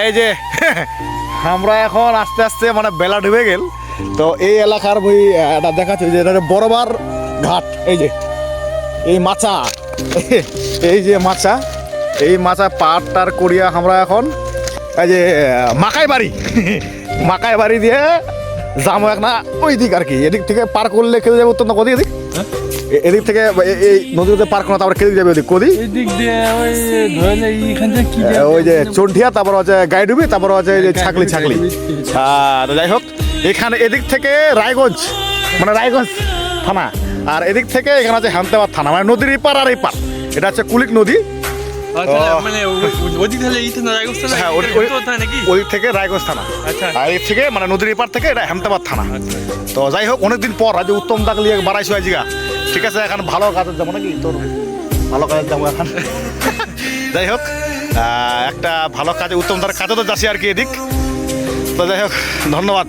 এই যে আমরা এখন আস্তে আস্তে মানে বেলা ডুবে গেল, তো এই এলাকার বই এটা দেখাচ্ছে যে এটা বড়বার ঘাট। এই যে এই মাছা, এই যে মাছা, এই মাছা পাটটার করিয়া আমরা এখন এই যে মাকাই বাড়ি দিয়ে যাবো এক না ওই দিক আর কি। এদিক থেকে পার করলে খেতে যাবে উত্তর কদি এদিক, এদিক থেকে এই নদীতে পার করা তারপর খেতে যাবে ওদিক কদি, ওই যে চন্ঠিয়া, তারপর হচ্ছে গাইডুবি, তারপর হচ্ছে এই যে ছাকলি। আর যাই হোক এখানে এদিক থেকে রায়গঞ্জ মানে রায়গঞ্জ থানা, আর এদিক থেকে এখানে আছে হামতাবাদ থানা, মানে নদীর এই পার আর এই পার। এটা হচ্ছে কুলিক নদী। ওই থেকে রায়গঞ্জ থানা, আর এর থেকে মানে নদীর এপার থেকে এটা হেমতাবাদ থানা। তো যাই হোক অনেকদিন পর আজ উত্তম দাগ লিয়ে বাড়াইছো আজিগা, ঠিক আছে। এখন ভালো কাজে যাবো নাকি, তোর ভালো কাজে যাবো এখন। যাই হোক একটা ভালো কাজে উত্তম দার কাজে তো যাচ্ছি আর কি এদিক। তো যাই হোক ধন্যবাদ।